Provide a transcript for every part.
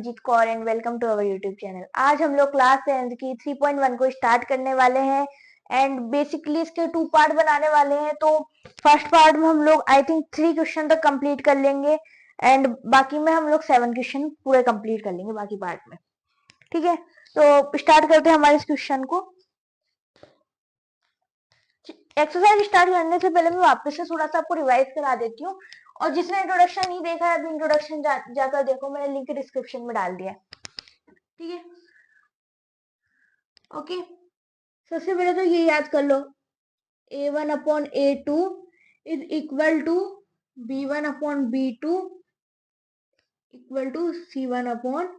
Abhijit Kaur and welcome to our YouTube channel. आज हम लोग क्लास 10 की 3.1 को स्टार्ट करने वाले हैं एंड बेसिकली इसके 2 पार्ट बनाने वाले हैं। तो फर्स्ट पार्ट में हम लोग आई थिंक 3 क्वेश्चन तक कंप्लीट कर लेंगे एंड बाकी में हम लोग 7 क्वेश्चन पूरे कंप्लीट कर लेंगे बाकी पार्ट में। ठीक है, तो स्टार्ट करते हैं हमारे इस क्वेश्चन को। एक्सरसाइज स्टार्ट करने से पहले मैं वापस से थोड़ा सा आपको रिवाइज करा देती हूँ, और जिसने इंट्रोडक्शन नहीं देखा है अभी इंट्रोडक्शन जाकर देखो, मैंने लिंक डिस्क्रिप्शन में डाल दिया है। ठीक है, ओके। सबसे पहले तो ये याद कर लो, a1 upon a2 is equal to b1 upon b2 equal to c1 upon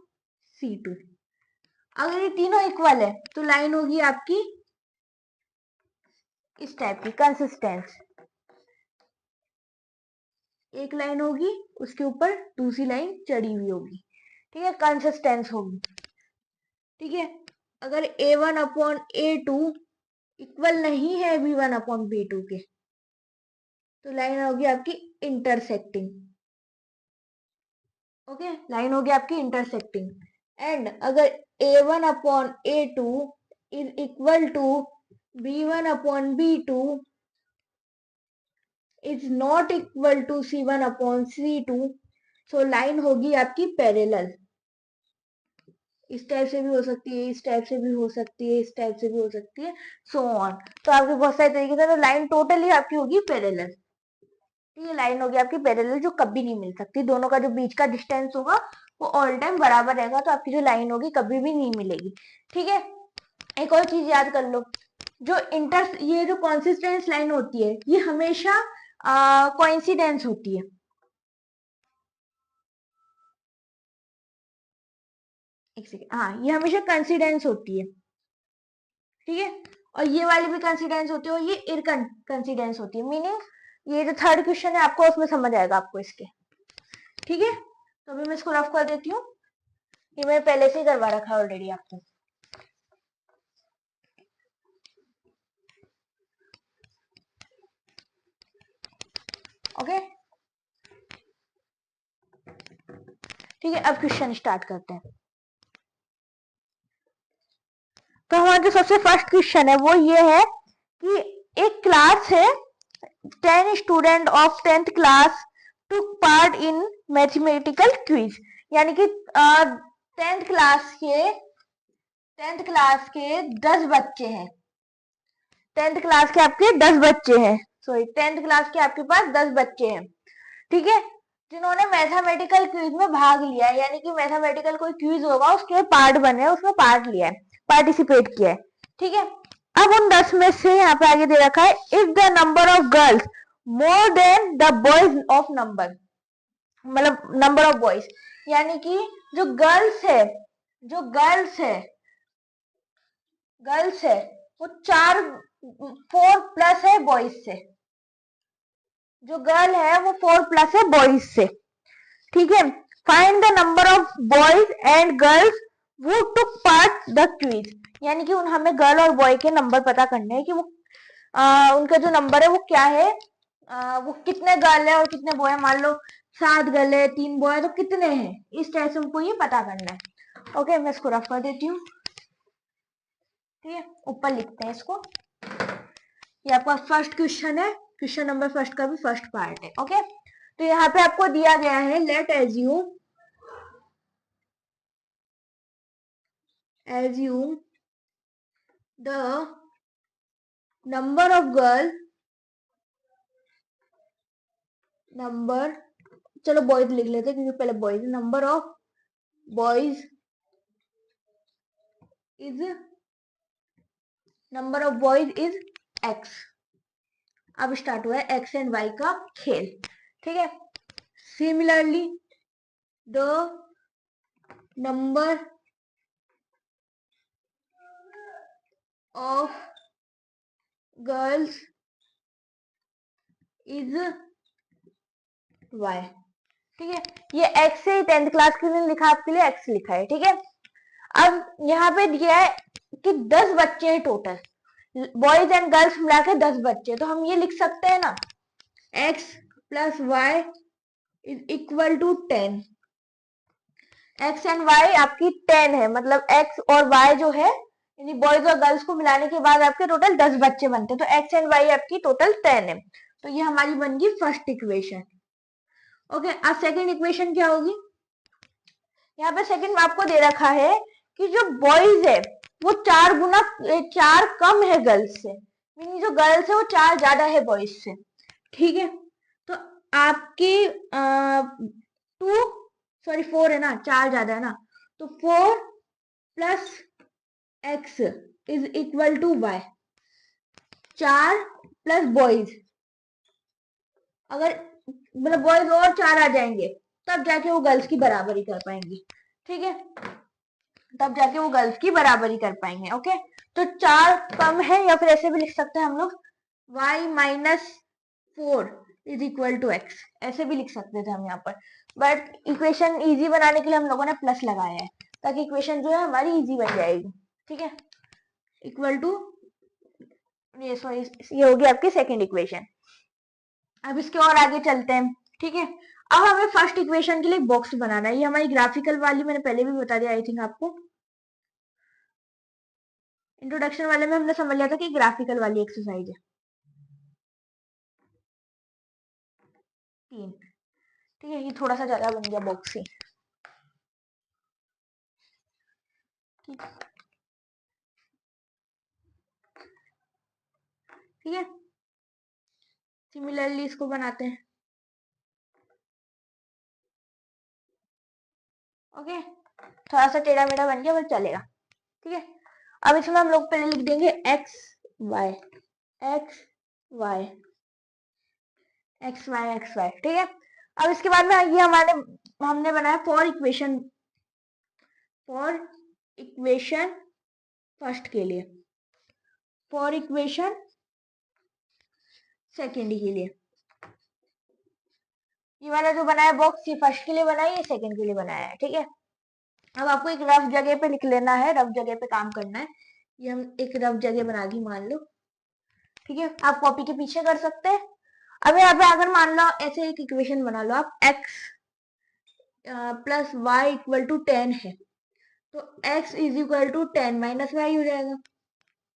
c2। अगर ये तीनों इक्वल है तो लाइन होगी आपकी इस टाइप की, कंसिस्टेंस। एक लाइन होगी, उसके ऊपर दूसरी लाइन चढ़ी हुई होगी। ठीक है, कंसिस्टेंस होगी। ठीक है, अगर a1 अपॉन a2 इक्वल नहीं है b1 अपॉन b2 के तो लाइन होगी आपकी इंटरसेक्टिंग। ओके, लाइन होगी आपकी इंटरसेक्टिंग। एंड अगर a1 upon a2 is equal to b1 upon b2 is not equal to c1 upon c2, so line होगी आपकी पैरेलल। इस टाइप से भी हो सकती है, इस टाइप से भी हो सकती है, इस टाइप से भी हो सकती है, सो ऑन। तो आपके बहुत सारे तरीके से, तो लाइन टोटली आपकी होगी पैरेलल। ये लाइन होगी आपकी पैरेलल जो कभी नहीं मिल सकती। दोनों का जो बीच का डिस्टेंस होगा वो ऑल टाइम बराबर रहेगा, तो आपकी जो लाइन होगी कभी भी नहीं मिलेगी। ठीक है, एक और चीज याद कर लो, ये जो कॉन्सिस्टेंस लाइन होती है ये हमेशा कोइंसिडेंस होती है। एक सेकेंड, हाँ, ये हमेशा कंसिडेंस होती है। ठीक है, और ये वाली भी कंसिडेंस होती है और ये इरकंसिडेंस होती है। मीनिंग ये जो थर्ड क्वेश्चन है आपको उसमें समझ आएगा आपको इसके। ठीक है, तो अभी मैं इसको रफ कर देती हूँ, ये मैंने पहले से ही करवा रखा है ऑलरेडी आपको। ओके, ठीक है, अब क्वेश्चन स्टार्ट करते हैं। तो हमारा जो सबसे फर्स्ट क्वेश्चन है वो ये है कि एक क्लास है, 10 student of 10th class took part in mathematical quiz. यानी कि 10th क्लास के 10 बच्चे हैं। 10th क्लास के आपके 10 बच्चे हैं, सॉरी 10th क्लास के आपके पास 10 बच्चे हैं। ठीक है, जिन्होंने मैथमेटिकल क्विज में भाग लिया है, यानी कि मैथमेटिकल कोई क्विज होगा उसके पार्ट बने, उसमें पार्ट लिया है, पार्टिसिपेट किया है। ठीक है, अब उन 10 में से यहाँ पे आगे दे रखा है, if the number of girls more than the boys of number, मतलब नंबर ऑफ बॉयज, यानी कि जो गर्ल्स है वो 4 प्लस है बॉयज से। जो गर्ल है वो 4 प्लस है बॉयज से। ठीक है, find the number of boys and girls वो टुक पार्ट द क्विज, यानी कि हमें गर्ल और बॉय के नंबर पता करने हैं कि वो उनका जो नंबर है वो क्या है, वो कितने गर्ल है और कितने बॉय है। मान लो 7 गर्ल है 3 बॉय, तो कितने हैं, इस टाइप से हमको ये पता करना है। ओके, मैं इसको रफ कर देती हूँ। ठीक है, ऊपर लिखते हैं इसको। ये आपका फर्स्ट क्वेश्चन है, क्वेश्चन नंबर फर्स्ट का भी फर्स्ट पार्ट है। ओके, तो यहाँ पे आपको दिया गया है, late assume the number of girl, चलो बॉयज लिख लेते हैं क्योंकि पहले boys, number of boys is x। अब स्टार्ट हुआ है x एंड y का खेल। ठीक है, similarly the number of girls is y। ठीक है, ये x से 10th क्लास के लिए लिखा, आपके लिए x लिखा है। ठीक है, अब यहाँ पे दिया है कि 10 बच्चे हैं टोटल, बॉयज एंड गर्ल्स मिला के 10 बच्चे, तो हम ये लिख सकते हैं ना, x plus y is equal to 10। X and y आपकी 10 है, मतलब एक्स और वाई जो है यानी बॉयज और गर्ल्स को मिलाने के बाद आपके टोटल 10 बच्चे बनते हैं, तो एक्स एंड वाई आपकी टोटल 10 है। तो ये हमारी बन गई फर्स्ट इक्वेशन। ओके, अब सेकंड इक्वेशन क्या होगी? यहाँ पे सेकंड आपको दे रखा है कि जो बॉयज है वो 4 कम है गर्ल्स से, मीनिंग जो गर्ल्स है वो 4 ज्यादा है बॉयज से। ठीक है, तो आपकी 4 है ना, 4 ज्यादा है ना, तो 4 + x is equal to y। 4 plus boys, अगर मतलब बॉयज और 4 आ जाएंगे तब जाके वो गर्ल्स की बराबरी कर पाएंगे। ठीक है, तब जाके वो गर्ल्स की बराबरी कर पाएंगे। ओके, तो 4 कम है, या फिर ऐसे भी लिख सकते हैं हम लोग y - 4 is equal to x, ऐसे भी लिख सकते थे हम यहाँ पर, बट इक्वेशन इजी बनाने के लिए हम लोगों ने प्लस लगाया है ताकि इक्वेशन जो है हमारी इजी बन जाएगी। ठीक है, इक्वल टू ये, सॉरी, ये होगी आपकी सेकेंड इक्वेशन। अब इसके और आगे चलते हैं। ठीक है, अब हमें फर्स्ट इक्वेशन के लिए बॉक्स बनाना है। ये हमारी ग्राफिकल वाली मैंने पहले भी बता दिया आई थिंक आपको, इंट्रोडक्शन वाले में हमने समझ लिया था कि ग्राफिकल वाली एक्सरसाइज है 3। ठीक है, ये थोड़ा सा ज्यादा बन गया बॉक्स ही। ठीक है, सिमिलरली इसको बनाते हैं। ओके, थोड़ा सा टेढ़ा मेढ़ा बन गया पर चलेगा। ठीक है, अब इसमें हम लोग पहले लिख देंगे x y x y x y x y. ठीक है, अब इसके बाद में ये हमने बनाया फॉर इक्वेशन फर्स्ट के लिए, फॉर इक्वेशन सेकेंड के लिए। ये वाला जो बनाया बॉक्स, ये फर्स्ट के लिए बनाया, ये सेकेंड के लिए बनाया है। ठीक है, अब आपको एक रफ जगह पे लिख लेना है, रफ जगह पे काम करना है। ये हम एक रफ जगह बना दी मान लो। ठीक है, आप कॉपी के पीछे कर सकते हैं। अब यहाँ पे अगर मान लो ऐसे एक इक्वेशन बना लो आप, x + y = 10 है, तो x is equal to 10 - y हो जाएगा,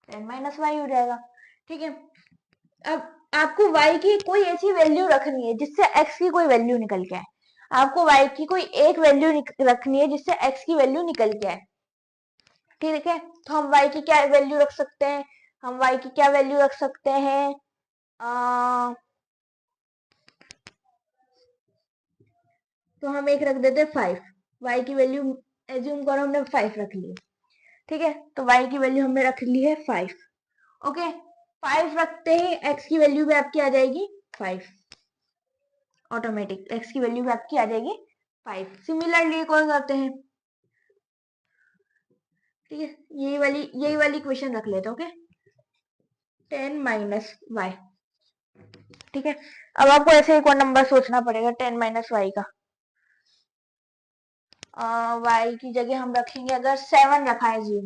10 - y हो जाएगा। ठीक है, अब आपको y की कोई ऐसी वैल्यू रखनी है जिससे x की कोई वैल्यू निकल के आए। आपको y की कोई एक वैल्यू रखनी है जिससे x की वैल्यू निकल के आए। ठीक है, तो हम y की क्या वैल्यू रख सकते हैं? हम y की क्या वैल्यू रख सकते हैं? तो हम एक रख देते 5। y की वैल्यू एज्यूम करो हमने 5 रख ली। ठीक है, तो y की वैल्यू हमने रख ली है 5। ओके, 5 रखते ही x की वैल्यू भी आपकी आ जाएगी 5, ऑटोमेटिक x की वैल्यू भी आपकी आ जाएगी 5। सिमिलरली एक और करते हैं। ठीक है, यही वाली इक्वेशन रख लेते हैं। Okay, 10 - y। ठीक है, अब आपको ऐसे एक और नंबर सोचना पड़ेगा 10 - y का। y की जगह हम रखेंगे, अगर 7 रखा है जी,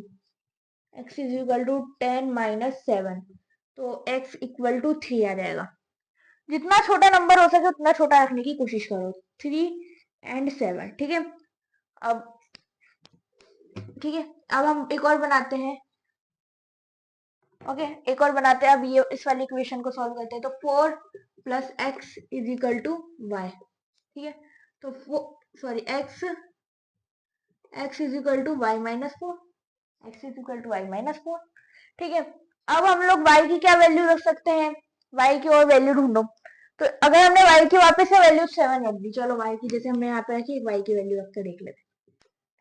x इज इक्वल टू 10 - 7, तो x इक्वल टू 3 आ जाएगा। जितना छोटा नंबर हो सके उतना छोटा रखने की कोशिश करो, 3 और 7। ठीक है, अब ठीक है, अब हम एक और बनाते हैं। ओके, एक और बनाते हैं। अब ये इस वाली इक्वेशन को सॉल्व करते हैं, तो 4 + x is equal to y। ठीक है, तो x is equal to y - 4, x is equal to y - 4। ठीक है, अब हम लोग y की क्या वैल्यू रख सकते हैं? y की और वैल्यू ढूंढो। तो अगर हमने y की वापस से वैल्यू 7 रख दी, चलो y की जैसे हमने यहाँ पे रखी, y की वैल्यू रख कर देख लेते।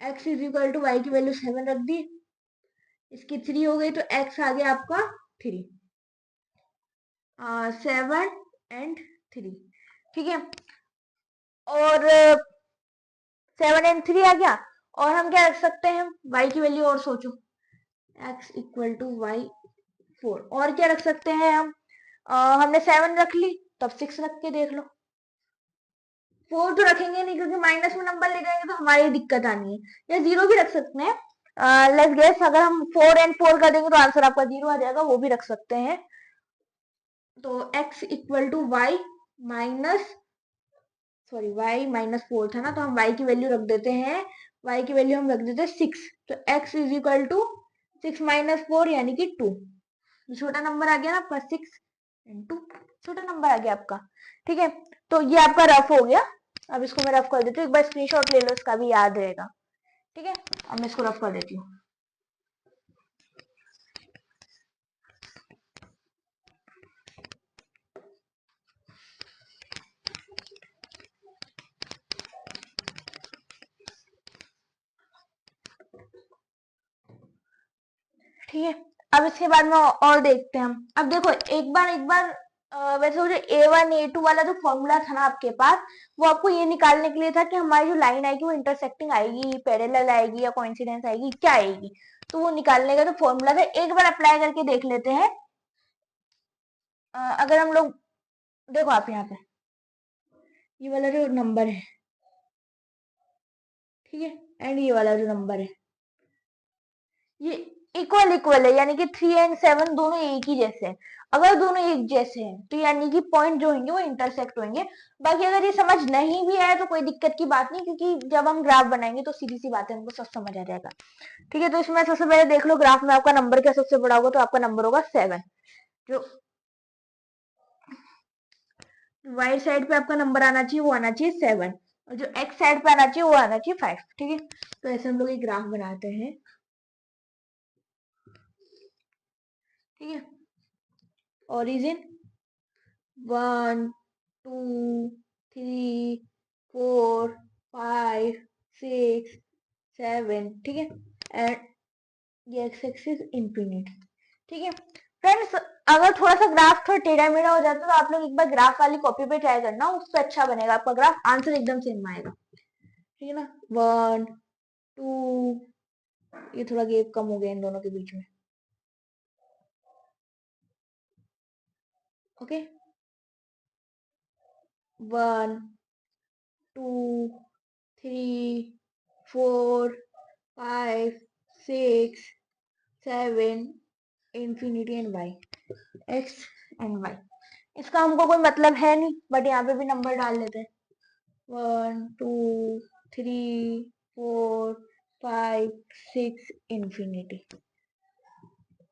x is equal to y की वैल्यू 7 रख दी, इसकी 3 हो गई, तो x आ गया आपका 3, 7 और 3। ठीक है, और 7 और 3 आ गया, और हम क्या रख सकते हैं? y की वैल्यू और सोचो, x इक्वल टू y 4, और क्या रख सकते हैं हम? हमने 7 रख ली, तब 6 रख के देख लो। 4 तो रखेंगे नहीं क्योंकि माइनस में नंबर ले जाएंगे तो हमारी दिक्कत आनी है, या 0 भी रख सकते हैं। लेट्स गेस, अगर हम 4 और 4 कर देंगे तो आंसर आपका 0 आ जाएगा, वो भी रख सकते हैं। तो x equal to y - sorry y-4 था ना, तो हम y की वैल्यू रख देते हैं, y की वैल्यू हम रख देते हैं 6। तो x इज इक्वल टू 6-4 यानी कि 2। छोटा नंबर आ गया ना आपका, 6 इंटू छोटा नंबर आ गया आपका। ठीक है, तो ये आपका रफ हो गया। अब इसको मैं रफ कर देती हूँ, एक बार स्क्रीनशॉट ले लो, इसका भी याद रहेगा। ठीक है, अब मैं इसको रफ कर देती हूँ। ठीक है, अब इसके बाद में और देखते हैं हम। अब देखो एक बार वैसे वो जो A1 A2 वाला जो फॉर्मूला था ना आपके पास, वो आपको ये निकालने के लिए था कि हमारी जो लाइन आएगी वो इंटरसेक्टिंग आएगी, पैरेलल आएगी या कोइंसिडेंस आएगी, क्या आएगी। तो वो निकालने का जो फॉर्मूला था, एक बार अप्लाई करके देख लेते हैं। अगर हम लोग देखो, आप यहाँ पे ये वाला जो नंबर है, ठीक है, एंड ये वाला जो नंबर है, ये इक्वल इक्वल है, यानी कि 3 एंड 7 दोनों एक ही जैसे हैं। अगर दोनों एक जैसे हैं तो यानी कि पॉइंट जो होंगे वो इंटरसेक्ट होंगे। बाकी अगर ये समझ नहीं भी आए तो कोई दिक्कत की बात नहीं, क्योंकि जब हम ग्राफ बनाएंगे तो सीधी सी बात है, हमको सब समझ आ जाएगा। ठीक है, तो इसमें सबसे पहले देख लो ग्राफ में आपका नंबर क्या सबसे बड़ा होगा, तो आपका नंबर होगा 7। जो राइट साइड पे आपका नंबर आना चाहिए वो आना चाहिए 7, और जो एक्स साइड पे आना चाहिए वो आना चाहिए 5। ठीक है, तो ऐसे हम लोग एक ग्राफ बनाते हैं। ठीक है, ओरिजिन 1 2 3 4 5 6 7। ठीक है, एंड ये एक्स एक्सिस इंफिनिट। ठीक है फ्रेंड्स, अगर थोड़ा सा ग्राफ थोड़ा टेढ़ा मेढ़ा हो जाता है तो आप लोग एक बार ग्राफ वाली कॉपी पे ट्राई करना, उस पर अच्छा बनेगा आपका ग्राफ, आंसर एकदम सेम आएगा। ठीक है ना, 1 2, ये थोड़ा गैप कम हो गया इन दोनों के बीच में। Okay, 1 2 3 4 5 6 7 infinity and y, x and y. इसका हमको कोई मतलब है नहीं, बट यहाँ पे भी नंबर डाल लेते हैं। 1 2 3 4 5 6 इंफिनिटी।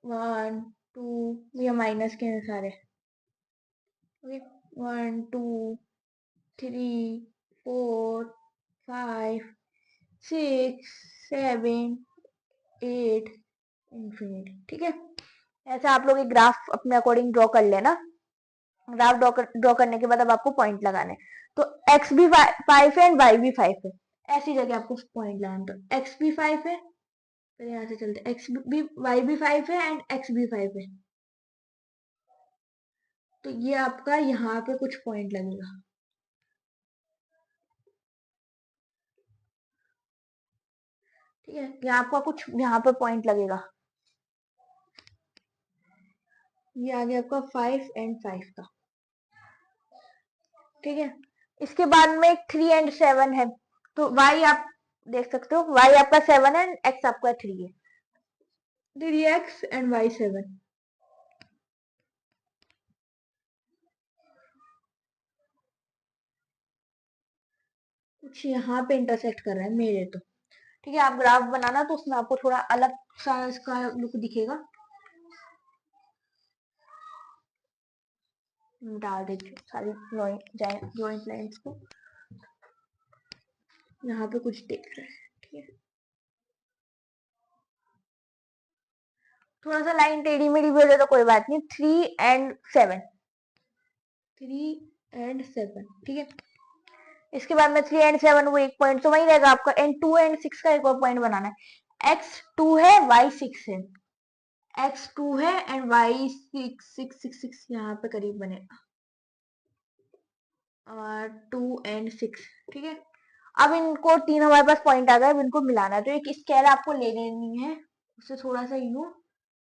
1 2, ये माइनस के अनुसार है। Okay, 1 2 3 4 5 6 7 8 infinity. ठीक है, ऐसे आप लोग एक ग्राफ अपने अकॉर्डिंग ड्रॉ कर लेना। ग्राफ ड्रॉ करने के बाद अब आपको पॉइंट लगाने, तो एक्स भी 5 है एंड वाई भी 5 है, ऐसी जगह आपको पॉइंट लगाना। तो एक्स भी 5 है, फिर यहाँ से चलते, एक्स भी वाई भी 5 है एंड एक्स भी 5 है, तो ये आपका यहाँ पे कुछ पॉइंट लगेगा। ठीक है, ये आपका कुछ यहाँ पे पॉइंट लगेगा। ये आ गया आपका 5 एंड 5 का। ठीक है, इसके बाद में 3 एंड 7 है, तो y आप देख सकते हो, y आपका 7 है, x आपका 3 है, 3x एंड y 7। कुछ यहाँ पे इंटरसेक्ट कर रहा है मेरे तो। ठीक है, आप ग्राफ बनाना तो उसमें आपको थोड़ा अलग सा इसका लुक दिखेगा। डाल देती हूँ सारी जॉइंट लाइंस को, यहाँ पे कुछ देख रहे हैं। ठीक है, थोड़ा सा लाइन टेढ़ी मेढ़ी भी हो जाए तो कोई बात नहीं। 3 एंड 7, 3 एंड 7। ठीक है, इसके बाद में 3 एंड 7 वो एक पॉइंट तो वही रहेगा आपका, एंड 2 एंड 6 का एक और पॉइंट बनाना है। x 2 है, y 6 है, x 2 है एंड y 6 यहाँ पे करीब बनेगा, 2 एंड 6। ठीक है, अब इनको तीन हमारे पास पॉइंट आ गए, अब इनको मिलाना है, तो एक स्केल आपको ले लेनी है, उससे थोड़ा सा यू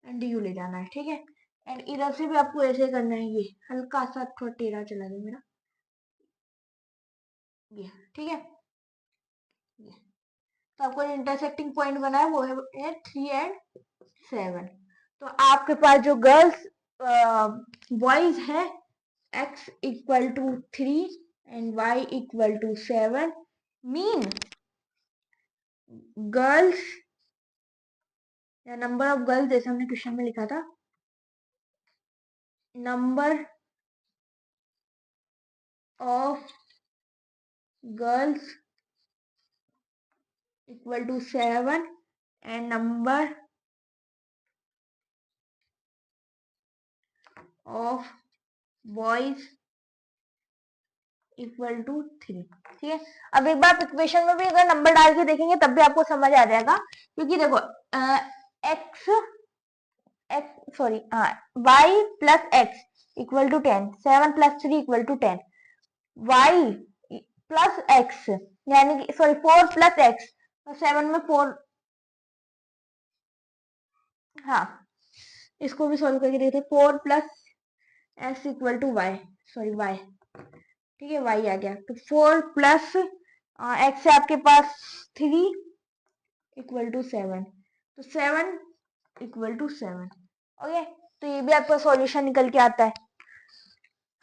एंड यू ले जाना है। ठीक है, एंड इधर से भी आपको ऐसे करना है, ये हल्का सा थोड़ा टेढ़ा चला गया मेरा, ये। ठीक है, ये तो आपको इंटरसेक्टिंग पॉइंट बना है वो है 3 एंड 7। तो आपके पास जो गर्ल्स बॉयज है, x equal to 3 and y equal to 7 mean girls या नंबर ऑफ गर्ल्स, जैसे हमने क्वेश्चन में लिखा था, number of girls equal to 7 and number of boys equal to 3। ठीक है, अब एक बार इक्वेशन में भी अगर नंबर डाल के देखेंगे तब भी आपको समझ आ जाएगा, क्योंकि देखो x x sorry y plus x equal to 10, 7 plus 3 equal to 10, y plus x यानी कि सॉरी 4 प्लस एक्स, 7 में 4, हाँ इसको भी सॉल्व करके देखते, 4 plus x equal to y, sorry y, ठीक है वाई आ गया, तो 4 प्लस एक्स है आपके पास 3 इक्वल टू 7, तो 7 इक्वल टू 7। ओके, तो ये भी आपका सॉल्यूशन निकल के आता है।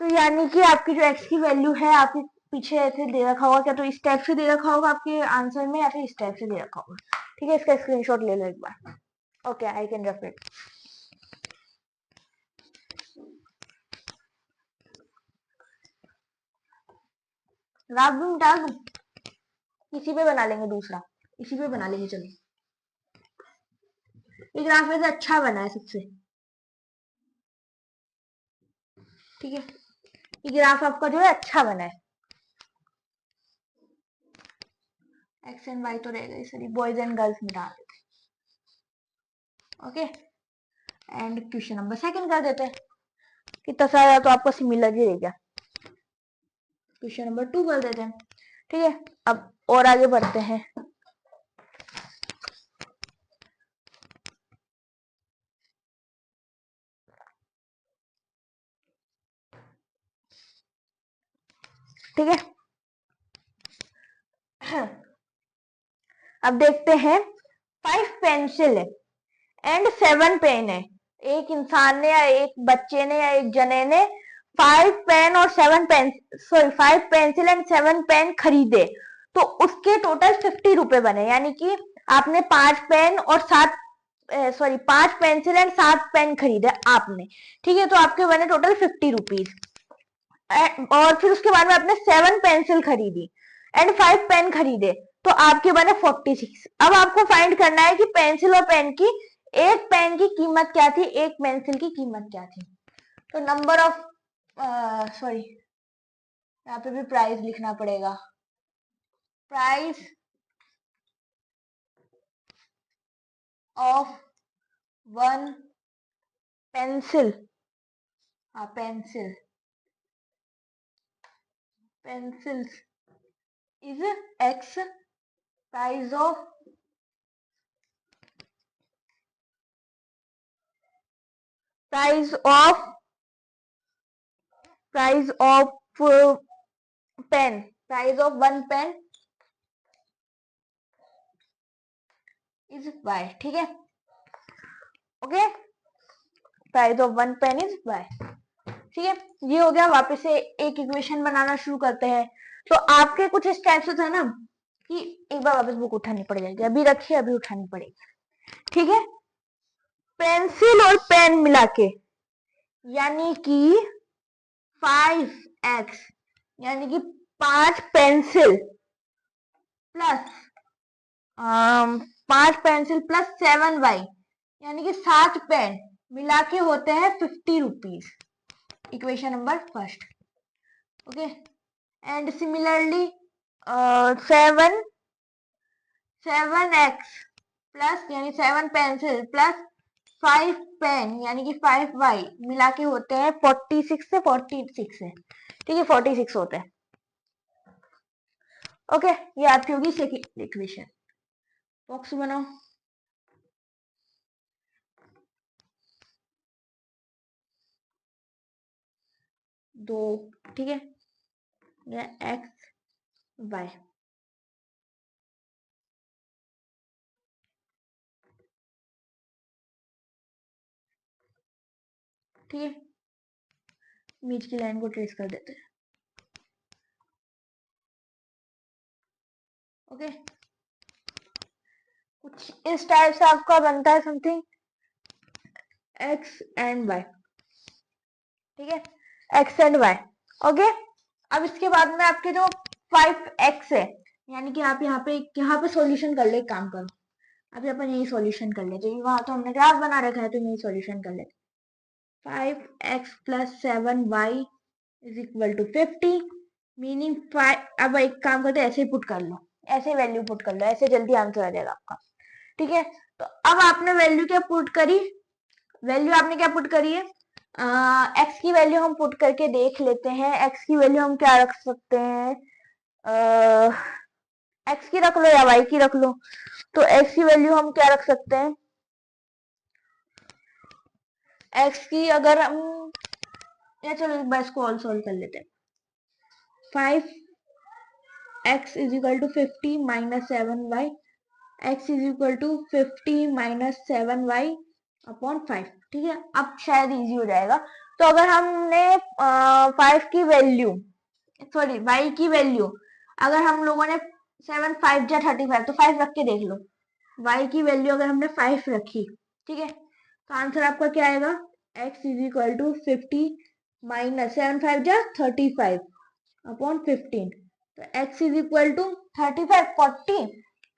तो यानी कि आपकी जो एक्स की वैल्यू है आपके पीछे ऐसे दे रखा होगा, क्या तो इस टाइप से दे रखा होगा आपके आंसर में, या फिर इस टाइप से दे रखा होगा। ठीक है, इसका स्क्रीनशॉट ले लो एक बार। Okay, I can refer it. Graph भी डाल दूं, इसी पे बना लेंगे, दूसरा इसी पे बना लेंगे। चलो, ये ग्राफ वैसे अच्छा बना है सबसे। ठीक है, ये ग्राफ आपका जो है अच्छा बना है। एक्स एंड वाई तो रहेगा, सॉरी बॉयज एंड गर्ल्स में डाल देते। Okay, and question number second कर देते हैं, कितना सारा तो आपका सिमिलर ही रह गया। क्वेश्चन नंबर 2 कर देते हैं। ठीक है, अब और आगे बढ़ते हैं। ठीक है, अब देखते हैं 5 पेंसिल एंड 7 पेन है। एक इंसान ने या एक बच्चे ने या एक जने ने 5 पेन और 7 pen, sorry 5 pencil and 7 pen खरीदे, तो उसके टोटल 50 रुपए बने। यानी कि आपने 5 पेन और 7 सॉरी 5 पेंसिल एंड 7 पेन खरीदे आपने। ठीक है, तो आपके बने टोटल 50 रुपीज। और फिर उसके बाद में आपने 7 पेंसिल खरीदी एंड 5 पेन खरीदे, तो आपके बने 46। अब आपको फाइंड करना है कि पेंसिल और पेन की, एक पेन की कीमत क्या थी, एक पेंसिल की कीमत क्या थी। तो नंबर ऑफ सॉरी यहाँ पे भी प्राइस लिखना पड़ेगा, प्राइस ऑफ वन पेंसिल, हाँ pencil, pencils is x, price of price of price of pen, price of one pen is y. ठीक है, okay, price of one pen is y. ठीक है, ये हो गया। वापस से एक इक्वेशन बनाना शुरू करते हैं। तो आपके कुछ इस टाइप से था ना कि एक बार वापस बुक उठानी पड़ जाएगी, अभी रखिए, अभी उठानी पड़ेगी। ठीक है, पेंसिल और पेन मिला के यानी कि 5x, यानी कि 5 pencil plus 5 pencil plus 7y, यानी कि 7 पेन मिला के होते हैं 50 rupees. Equation number first. Okay, and similarly 7x plus यानी 7 पेंसिल प्लस 5 पेन यानी कि 5y मिला के होते हैं 46 से 46 है। ठीक है, 46 होते हैं। ओके, ये आपकी होगी सेकेंड इक्वेशन। बॉक्स बनाओ, दो। ठीक है, ये एक्स वाई। ठीक है, बीच की लाइन को ट्रेस कर देते हैं। ओके, कुछ इस टाइप से आपका बनता है समथिंग एक्स एंड वाई, ठीक है, एक्स एंड वाई। ओके, अब इसके बाद में आपके जो 5x है, यानी कि आप यहाँ पे सॉल्यूशन कर ले, एक काम करो, अभी अपन यही सॉल्यूशन कर लेते हैं, वहां तो हमने ग्राफ बना रखा है तो यही सॉल्यूशन कर लेते। 5x plus 7y is equal to 50, meaning 5। अब एक काम करते हैं, ऐसे ही पुट कर लो, ऐसे वैल्यू पुट कर लो, ऐसे जल्दी आंसर आ जाएगा आपका, ठीक है। तो अब आपने वैल्यू क्या पुट करी, वैल्यू आपने क्या पुट करी है, एक्स की वैल्यू हम पुट करके देख लेते हैं। एक्स की वैल्यू हम क्या रख सकते हैं, एक्स की रख लो या वाई की रख लो। तो एक्स की वैल्यू हम क्या रख सकते हैं, एक्स की अगर हम, या चलो एक बार इसको ऑल सॉल्व कर लेते हैं। 5x is equal to 50 minus 7y, x is equal to 50 minus 7y upon 5, ठीक है। अब शायद इजी हो जाएगा। तो अगर हमने 5 की वैल्यू, सॉरी y की वैल्यू, अगर हम लोगों ने 7 5 जा 35, तो 5 रख के देख लो, y की वैल्यू अगर हमने 5 रखी, ठीक है, तो आंसर आपका क्या आएगा, x is equal to 50 minus 7 5 जा 35 अपॉन 15, तो x is equal to 35 40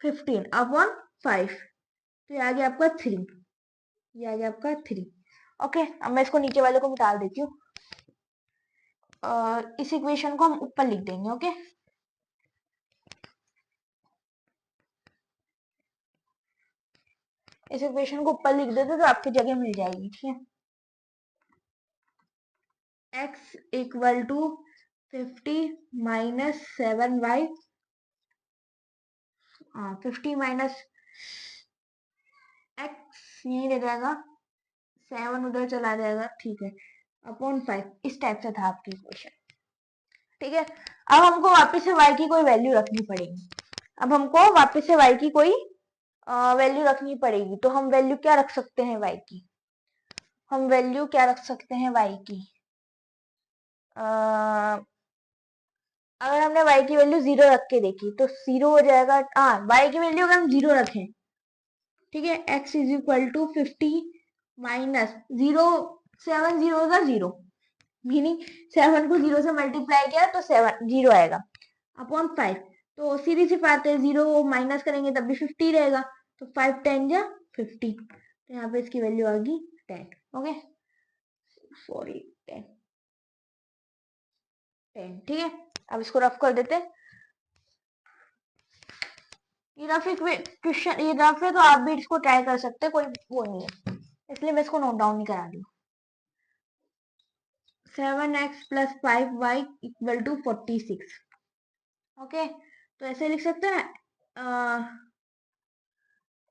15 upon 5, तो ये आ गया आपका 3, ये आ गया आपका 3। ओके, अब मैं इसको नीचे वाले को मिटा देती हूँ, इस इक्वेशन को हम ऊपर लिख देंगे। ओके, इस इक्वेशन को ऊपर लिख देते तो आपकी जगह मिल जाएगी, ठीक है। x equal to 50 minus 7y, 50 minus x यही रह जाएगा, 7 उधर चला जाएगा, ठीक है, अपॉन 5। इस टाइप से था आपकी इक्वेशन, ठीक है। अब हमको वापस से y की कोई वैल्यू रखनी पड़ेगी, अब हमको वापस से y की कोई वैल्यू रखनी पड़ेगी। तो हम वैल्यू क्या रख सकते हैं y की, हम वैल्यू क्या रख सकते हैं y की, अगर हमने y की वैल्यू 0 रख के देखी तो 0 हो जाएगा। y की वैल्यू अगर हम 0 रखें, ठीक है, x is equal to 50 minus 0, 7 0 का 0, मीनिंग 7 को 0 से मल्टीप्लाई किया तो 7 0 आएगा अपॉन 5। तो सीधी सी बात है, 0 माइनस करेंगे तब भी 50 रहेगा, तो 5 10 जा 50, तो यहाँ पे इसकी वैल्यू आ गई 10। ओके, सॉरी 10, ठीक है। अब इसको रफ कर देते हैं, ये रफ क्वेश्चन, ये रफ है तो आप भी इसको ट्राई कर सकते हैं, कोई वो नहीं है, इसलिए मैं इसको नोट डाउन नहीं करा रही हूँ। 7x plus 5y equal to 46। Okay, तो ऐसे लिख सकते हैं।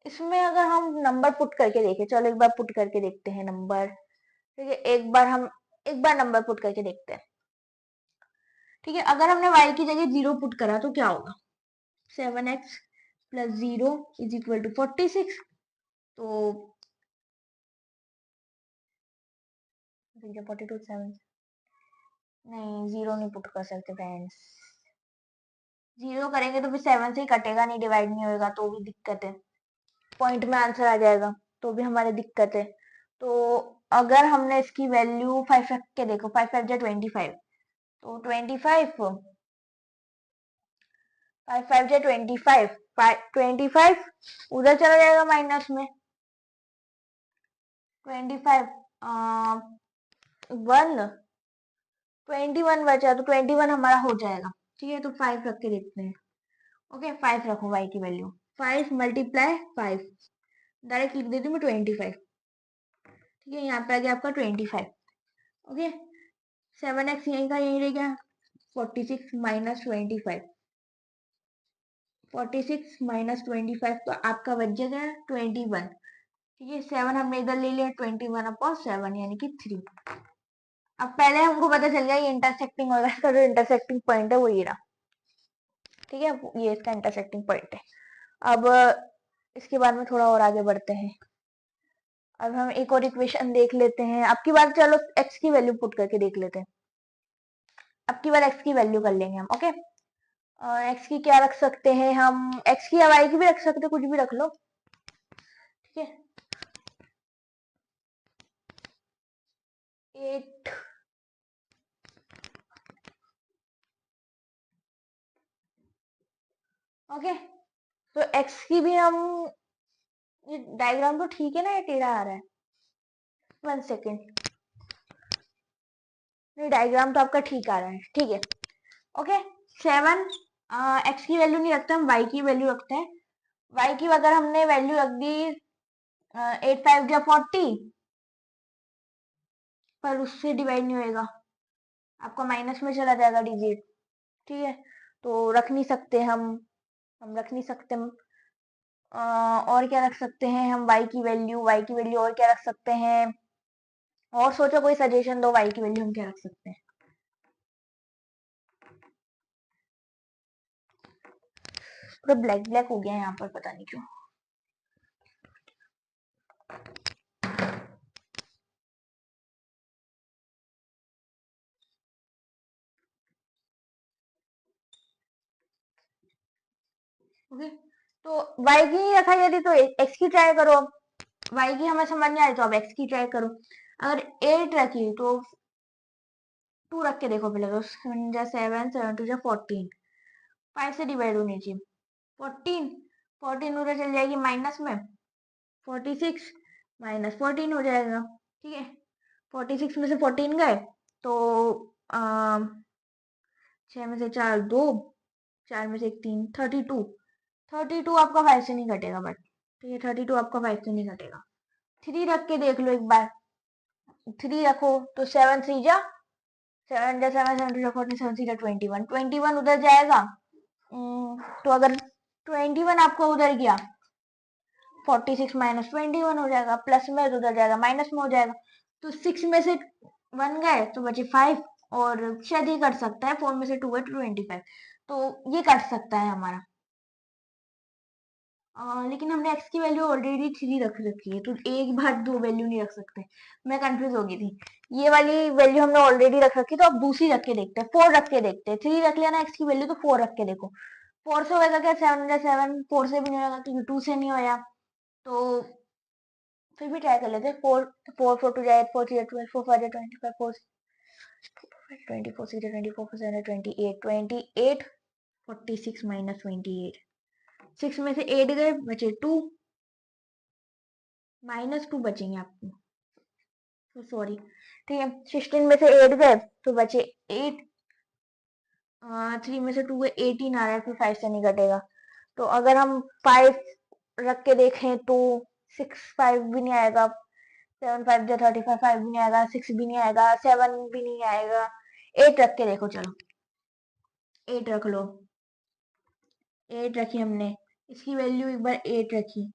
इसमें अगर हम नंबर पुट करके देखें, चलो एक बार पुट करके देखते हैं नंबर, ठीक है, एक बार नंबर पुट करके देखते हैं, ठीक है। अगर हमने y की जगह 0 पुट करा तो क्या होगा, 7x plus 0 is equal to 46, तो 42 7, नहीं 0 नहीं पुट कर सकते फ्रेंड्स, 0 करेंगे तो फिर 7 से ही कटेगा, नहीं डिवाइड नहीं होगा तो भी दिक्कत है, पॉइंट में आंसर आ जाएगा तो भी हमारी दिक्कत है। तो अगर हमने इसकी वैल्यू 5 रख के देखो, 5 5 जा 25, तो 25 5 5 जा 25, 25 उधर चला जाएगा माइनस में, 25 1 21 बचा, तो 21 हमारा हो जाएगा, ठीक है। तो 5 रख के देखते हैं। ओके, 5 रखो y की वैल्यू, 5 मल्टीप्लाई 5, डायरेक्ट लिख देती हूँ मैं 25, ठीक है, यहाँ पे आ गया आपका 25। ओके, 7x यहीं का यहीं रह गया, 46 माइनस 25, 46 माइनस 25, तो आपका बच जाएगा 21, ठीक है। 7 हमने इधर ले लिया, 21 अपॉन 7 यानी कि 3। अब पहले हमको पता चल गया ये इंटरसेक्टिंग होगा, इसका जो इंटरसेक्टिंग पॉइंट है वो ये रहा, ठीक है, ये इसका इंटरसेक्टिंग पॉइंट है। अब इसके बाद में थोड़ा और आगे बढ़ते हैं, अब हम एक और इक्वेशन देख लेते हैं। अब की बार चलो x की वैल्यू पुट करके देख लेते हैं, अब की बार x की वैल्यू कर लेंगे हम। ओके, एक्स की क्या रख सकते हैं हम, एक्स की या वाई की भी रख सकते, कुछ भी रख लो, ठीक है। 8, ओके। तो एक्स की भी हम, ये डायग्राम तो ठीक है ना, ये टेढ़ा आ रहा है, 1 सेकेंड, नहीं डायग्राम तो आपका ठीक आ रहा है, ठीक है, ओके। 7, एक्स की वैल्यू नहीं रखते हम, वाई की वैल्यू रखते हैं। वाई की अगर हमने वैल्यू रख दी 8 5 या 40, पर उससे डिवाइड नहीं होएगा, आपका माइनस में चला जाएगा डिजिट, ठीक है। तो रख नहीं सकते हम रख नहीं सकते हम। और क्या रख सकते हैं हम, वाई की वैल्यू और क्या रख सकते हैं, और सोचो, कोई सजेशन दो, वाई की वैल्यू हम क्या रख सकते हैं। पूरा ब्लैक ब्लैक हो गया यहाँ पर, पता नहीं क्यों। ओके, तो वाई की नहीं रखा जाती तो एक्स की ट्राई करो। वाई की हमें समझ नहीं आ रही तो अब एक्स की ट्राई करो। अगर 8 रखी तो 2 रख के देखो पहले, तो 7 जा 7, 7 2 जा 14, 5 से डिवाइड होनी चाहिए। 14, 14 उधर चल जाएगी माइनस में, 46 माइनस 14 हो जाएगा, ठीक है। 46 में से 14 गए तो 6 में से 4 2, 4 में से 1 3, 32, 32 आपका 5 से नहीं घटेगा, बट ठीक है, 32 आपका 5 से नहीं घटेगा। 3 रख के देख लो एक बार, 3 रखो तो 7 3 जा 7 जा 7 7 2 जा 14, 7 3 जा 21, 21 उधर जाएगा। तो अगर 21 आपका उधर गया, 46 माइनस 21 हो जाएगा, प्लस में तो उधर जाएगा, माइनस में हो जाएगा। तो 6 में से 1 गए तो बचे 5, और शायद ये कट सकता है, 4 में से 2 है तो 25, तो ये कट सकता है हमारा। लेकिन हमने x की वैल्यू ऑलरेडी 3 रख रखी है, तो एक बार 2 वैल्यू नहीं रख सकते, मैं कंफ्यूज हो गई थी। ये वाली वैल्यू हमने ऑलरेडी रख रखी, तो अब दूसरी रख के देखते हैं, 4 रख के देखते हैं। 3 रख लिया ना x की वैल्यू, तो 4 रख के देखो, 4 से होएगा क्या, 7 या 7, 4 से भी नहीं होगा क्योंकि 2 से नहीं होया, तो फिर भी ट्राई कर लेते हैं। 4 4 4 2 8, 4 3 12, 4 5 25, 4 24 6 24 4 7 28, 28 46 माइनस 28, 6 में से 8 गए बचे 2, -2 बचेंगे आपको, तो सॉरी, ठीक है। 16 में से 8 गए तो बचे 8, 3 में से 2 गए 18 आ रहा है, फिर 5 से नहीं घटेगा। तो अगर हम 5 रख के देखें तो 6 5 भी नहीं आएगा, 7 5 जो 35, 5 भी नहीं आएगा, 6 भी नहीं आएगा, 7 भी नहीं आएगा। 8 रख के देखो, चलो 8 रख लो, 8 रखी हमने, इसकी वैल्यू एक बार 8 रखी,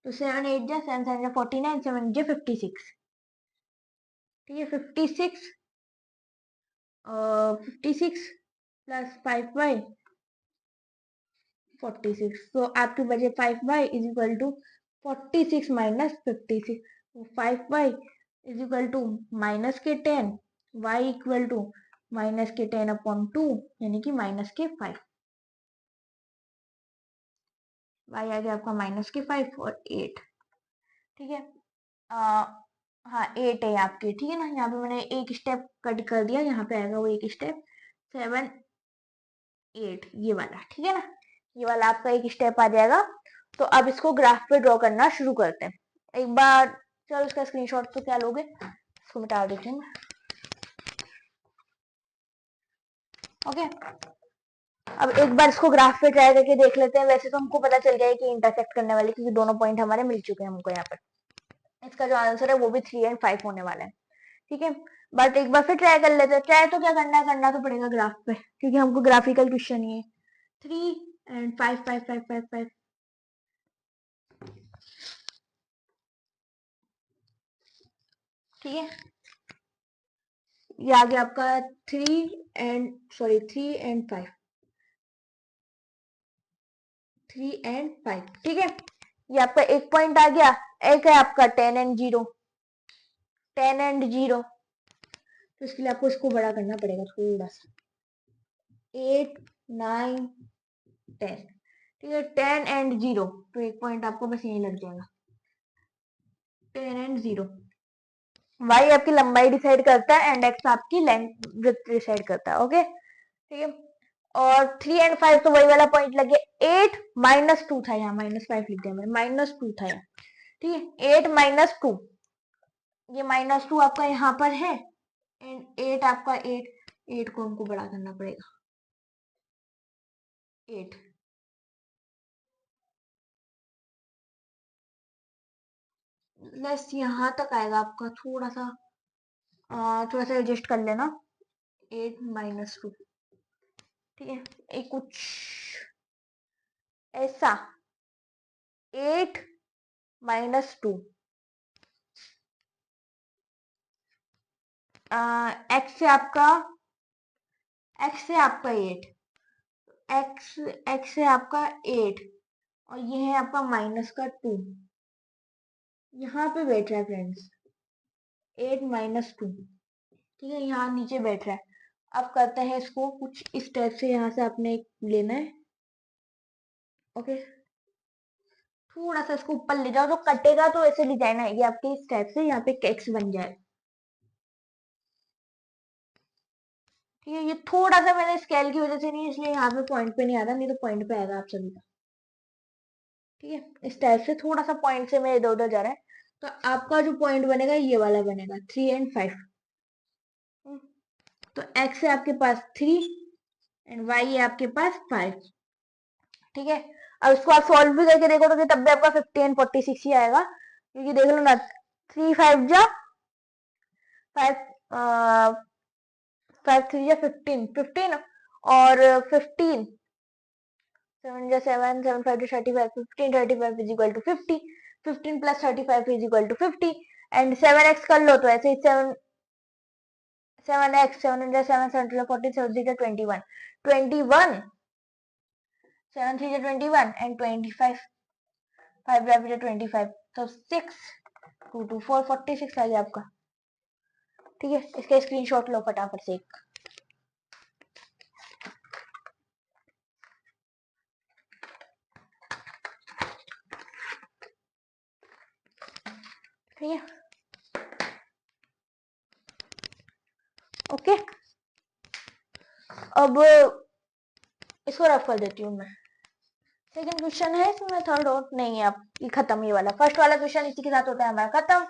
तो 7 8 जा 7 7 जा 49, 7 जा 56, ठीक है। 56 56 प्लस 5y 46, तो आपके बचे 5y is equal to 46 minus 56, 5y is equal to minus के 10, y इक्वल टू माइनस के 10 अपॉन 2, यानी कि माइनस के 5, y आ गया आपका माइनस के 5 और 8, ठीक है। हाँ 8 है आपके, ठीक है ना, यहाँ पे मैंने एक स्टेप कट कर दिया, यहाँ पे आएगा वो एक स्टेप, 7 8 ये वाला, ठीक है ना, ये वाला आपका एक स्टेप आ जाएगा। तो अब इसको ग्राफ पे ड्रॉ करना शुरू करते हैं एक बार। चलो इसका स्क्रीनशॉट तो क्या लोगे, इसको मिटा देते हैं, ओके। अब एक बार इसको ग्राफ पे ट्राई करके देख लेते हैं। वैसे तो हमको पता चल गया है कि इंटरसेक्ट करने वाले, क्योंकि दोनों पॉइंट हमारे मिल चुके हैं हमको यहाँ पर। इसका जो आंसर है वो भी 3 एंड 5 होने वाला है, ठीक है। बट एक बार फिर ट्राई कर लेते हैं। ट्राई तो क्या करना है, करना तो पड़ेगा ग्राफ पे, क्योंकि हमको ग्राफिकल क्वेश्चन ही है। 3 एंड 5 5 5 5 5, ठीक है। ये आ गया आपका 3 एंड 5, 3 एंड 5, ठीक है। ये आपका एक पॉइंट आ गया। एक है आपका 10 एंड 0, 10 एंड 0, तो इसके लिए आपको इसको बड़ा करना पड़ेगा थोड़ा सा, 8 9 10, ठीक है। 10 एंड 0, तो एक पॉइंट आपको बस यही लग जाएगा। 10 एंड 0, y आपकी लंबाई डिसाइड करता है एंड x आपकी लेंथ विड्थ डिसाइड करता है। ओके, ठीक है। और 3 एंड 5 तो वही वाला पॉइंट लग गया। 8 -2 था, यहाँ -5 लिख दिया मैंने, -2 था यहाँ, ठीक है। 8 -2, ये -2 आपका यहाँ पर है एंड 8 आपका 8 को हमको बड़ा करना पड़ेगा। 8 प्लस यहाँ तक आएगा आपका, थोड़ा सा एडजस्ट कर लेना। 8 -2, ठीक है। एक कुछ ऐसा 8 -2, एक्स से आपका 8, एक्स से आपका 8 और ये है आपका -2, यहाँ पे बैठ रहा है फ्रेंड्स 8 -2, ठीक है, यहाँ नीचे बैठ रहा है। अब करते हैं इसको कुछ इस टाइप से, यहाँ से आपने लेना है। ओके, थोड़ा सा इसको ऊपर ले जाओ, तो कटेगा तो ऐसे डिजाइन आएगी आपके इस टाइप से, यहाँ पे एक्स बन जाए, ठीक है। ये थोड़ा सा मैंने स्केल की वजह से नहीं, इसलिए यहाँ पे पॉइंट पे नहीं आ रहा, नहीं तो पॉइंट पे आएगा आप सभी का, ठीक है। इस टाइप से थोड़ा सा पॉइंट से मेरे इधर उधर जा रहा है, तो आपका जो पॉइंट बनेगा ये वाला बनेगा 3 एंड 5। तो x है आपके पास 3 एंड y है आपके पास 5, ठीक है। अब इसको आप सॉल्व भी करके देखो तो तब भी आपका 50 एंड 46 ही आएगा, क्योंकि देख लो ना 3 5 जा 5 5 3 जा 15 और 15 7 जा 7 7 5 जा 35 15 35 is equal to 50, 15 plus 35 is equal to 50 and 7x कर लो तो ऐसे ही 7x 7 जा 7 7 जा 40 7 3 जा 21 21 7 3 जा 21 एंड 25 5 जा 25, तो 6 2 2 4 46 आ गया आपका, ठीक है। इसका स्क्रीनशॉट लो फटाफट से एक, ठीक है। ओके, अब इसको रफ कर देती हूँ मैं। सेकंड क्वेश्चन है, इसमें थर्ड और नहीं है, अब ये खत्म, ये वाला फर्स्ट वाला क्वेश्चन इसी के साथ होता है हमारा खत्म।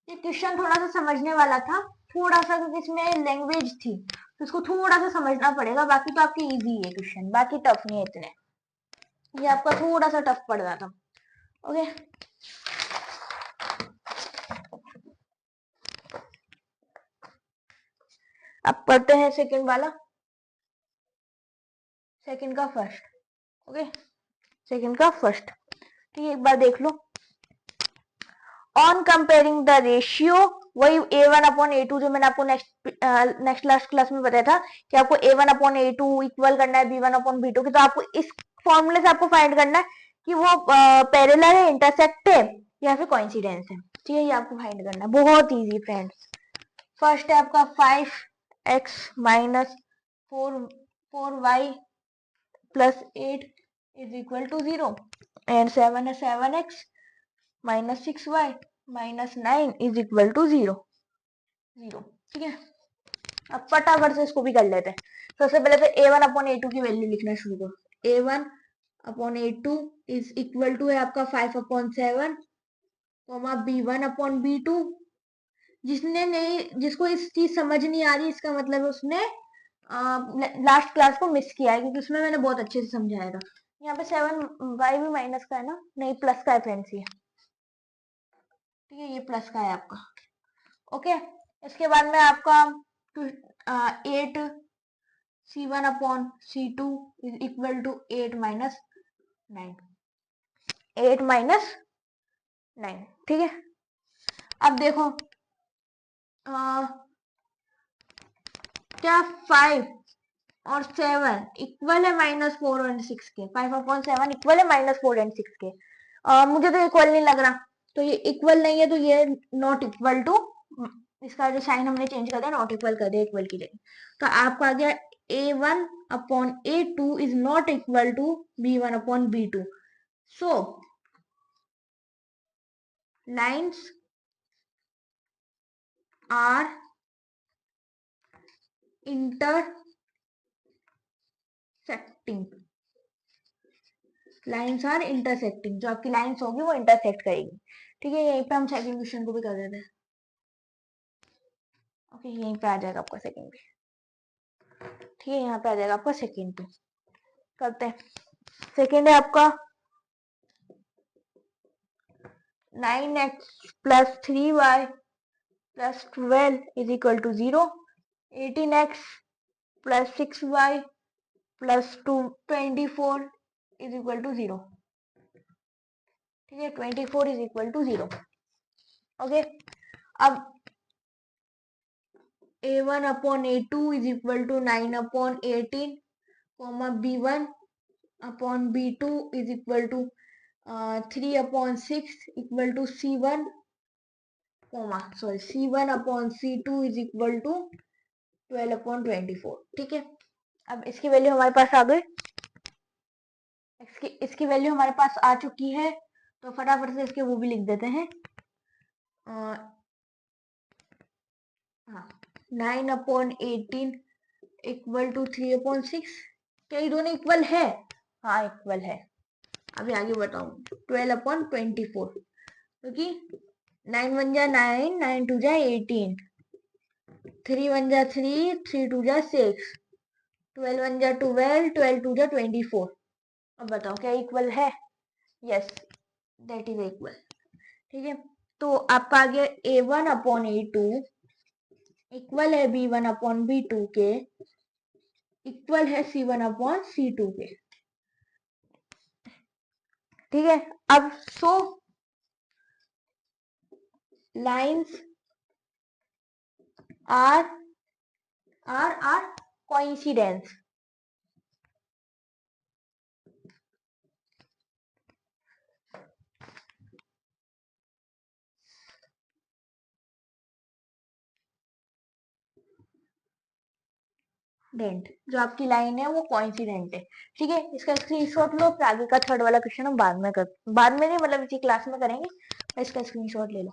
ये क्वेश्चन थोड़ा सा समझने वाला था, थोड़ा सा, क्योंकि इसमें लैंग्वेज थी तो इसको थोड़ा सा समझना पड़ेगा, बाकी तो आपके इजी है क्वेश्चन, बाकी टफ नहीं है इतने, ये आपका थोड़ा सा टफ पड़ रहा था। ओके, अब पढ़ते हैं सेकंड वाला, सेकंड का फर्स्ट। ओके, सेकंड का फर्स्ट, ठीक है। एक बार देख लो, ऑन कंपेयरिंग द रेशियो, वही a1/a2 जो मैंने आपको नेक्स्ट लास्ट क्लास में बताया था कि आपको a1/a2 इक्वल करना है b1/b2 की, तो आपको इस फॉर्मूले से आपको फाइंड करना है कि वो पैरेलल है, इंटरसेक्ट है या फिर कोइंसिडेंस है, ठीक है। ये आपको फाइंड करना है, बहुत इजी फ्रेंड्स। फर्स्ट है आपका 5x minus 4y plus 8 is equal to 0 and 7 है 7x minus 6y minus 9 is equal to 0, ठीक है। अब फटाफट से इसको भी कर लेते हैं। सबसे पहले तो a1/a2 की वैल्यू लिखना शुरू करो। a1/a2 इज इक्वल टू है आपका 5/7 b1/b2। जिसको इस चीज समझ नहीं आ रही, इसका मतलब है उसने लास्ट क्लास को मिस किया है, क्योंकि उसमें मैंने बहुत अच्छे से समझाया था। यहाँ पे 7y भी माइनस का है ना, नहीं प्लस का है फ्रेंड्स ये, ठीक है, ये प्लस का है आपका। ओके, इसके बाद में आपका 8 c1/c2 is equal to 8 minus 9, 8 minus 9, ठीक है। अब देखो क्या 5 और 7 इक्वल है -4 एंड 6 के, 5/7 इक्वल है -4 एंड 6 के। मुझे तो इक्वल नहीं लग रहा, तो ये इक्वल नहीं है, तो ये नॉट इक्वल टू इसका जो साइन हमने चेंज कर दिया, नॉट इक्वल कर दिया इक्वल की जगह। तो आपका आ गया A1/A2 is not equal to B1/B2। So lines are intersecting, lines are intersecting, जो आपकी लाइन्स होगी वो इंटरसेक्ट करेगी। ठीक है, यहीं पे हम सेकंड क्वेश्चन को भी कर देते हैं। ओके, यहीं पे आ जाएगा आपका सेकंड भी। ठीक है, यहाँ पे आ जाएगा आपका सेकंड भी। करते हैं। सेकंड है आपका 9x + 3y + 12 is equal to 0, 18x + 6y + 24 is equal to 0। ठीक है, 24 इज इक्वल टू 0। ओके, अब A1/A2 is equal to 9/18, B1/B2 is equal to 3/6 equal to C1, C1/C2 is equal to 12/24। ठीक है, अब इसकी वैल्यू हमारे पास आ गई, इसकी वैल्यू हमारे पास आ चुकी है। तो फटाफट से इसके वो भी लिख देते हैं। 9/18 इक्वल टू 3/6। क्या ये दोनों इक्वल है? हाँ, इक्वल है। अभी आगे बताऊं, 12/24, क्योंकि 9 1 जा 9, 9 2 जा 18, 3 1 जा 3, 3 2 जा 6, 12 1 जा 12, 12 2 जा 24। अब बताओ क्या इक्वल है? Yes, that is equal. ठीक है, तो आपका आ गया A1/A2 इक्वल है B1/B2 के, इक्वल है C1/C2 के। ठीक है, अब सो लाइन्स आर कोइंसिडेंस। डेंट, जो आपकी लाइन है वो कोइंसिडेंट है। ठीक है, इसका स्क्रीनशॉट लो, फिर आगे का थर्ड वाला क्वेश्चन हम बाद में नहीं, मतलब इसी क्लास में करेंगे। इसका स्क्रीनशॉट ले लो।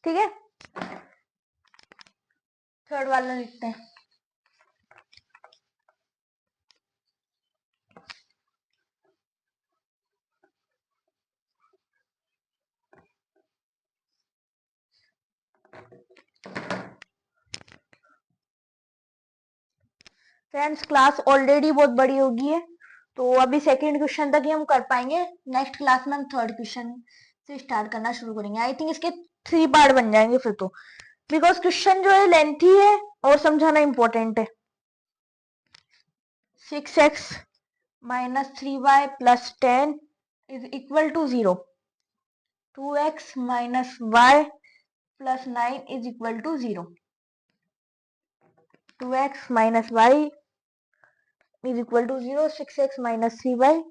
ठीक है, थर्ड वाला लिखते हैं। फ्रेंड्स, क्लास ऑलरेडी बहुत बड़ी होगी है, तो अभी सेकंड क्वेश्चन तक ही हम कर पाएंगे। नेक्स्ट क्लास में हम थर्ड क्वेश्चन से स्टार्ट करना शुरू करेंगे। आई थिंक इसके 3 पार्ट बन जाएंगे फिर तो, बिकॉज क्वेश्चन जो है लेंथी है और समझाना इंपॉर्टेंट है। 6x - 3y + 10 is equal to 0, 2x - y + 9 is equal to 0, 2x - y is equal to 0, 6x - 3y।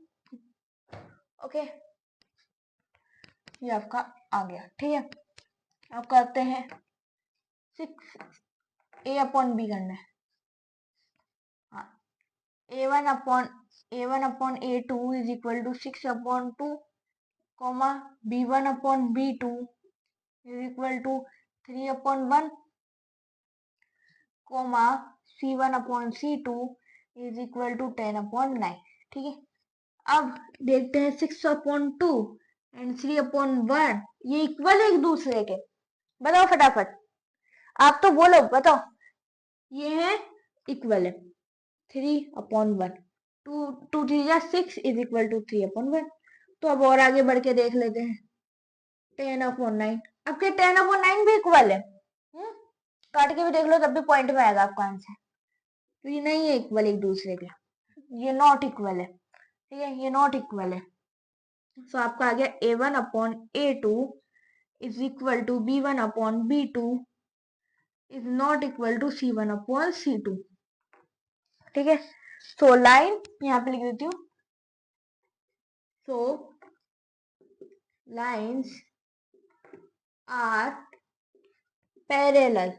Okay, ये आपका आ गया। ठीक है, अब करते हैं 6A/B करना है। हाँ, A1/A2 is equal to 6/2, B1/B2 is equal to 3/1, C1/C2 is equal to 10/9। ठीक है, अब देखते हैं 6/2 एंड 3/1 ये इक्वल है एक दूसरे के? बताओ फटाफट, आप तो बोलो, बताओ। ये है इक्वल है, 3/1, 2 3 जा 6 इज इक्वल टू 3/1। तो अब और आगे बढ़ के देख लेते हैं, 10/9। अब क्या 10/9 भी इक्वल है? काट के भी देख लो तब भी पॉइंट में आएगा आपका आंसर। तो ये नहीं है इक्वल एक दूसरे के, ये नॉट इक्वल है। ठीक है, ये नॉट इक्वल है। सो आपका आ गया A1/A2 is equal to B1/B2 is not equal to C1/C2। ठीक है। सो लाइन यहाँ पे लिख देती हूँ, so lines are parallel,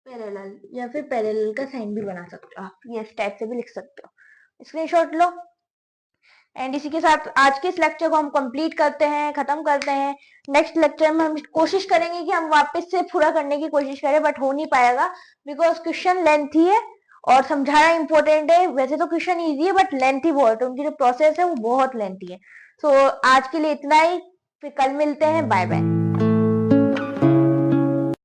parallel या फिर पैरेलल का साइन भी बना सकते हो आप, ये इस टाइप से भी लिख सकते हो। Screenshot low. एंड इसी के साथ आज के इस लेक्चर को हम कंप्लीट करते हैं, खत्म करते हैं। नेक्स्ट लेक्चर में हम कोशिश करेंगे कि हम वापस से पूरा करने की कोशिश करें, बट हो नहीं पाएगा बिकॉज क्वेश्चन लेंथी है और समझाना इंपॉर्टेंट है। वैसे तो क्वेश्चन इजी है बट लेंथी बहुत है, उनकी जो प्रोसेस है वो बहुत लेंथी है। सो आज के लिए इतना ही, फिर कल मिलते हैं। Bye bye.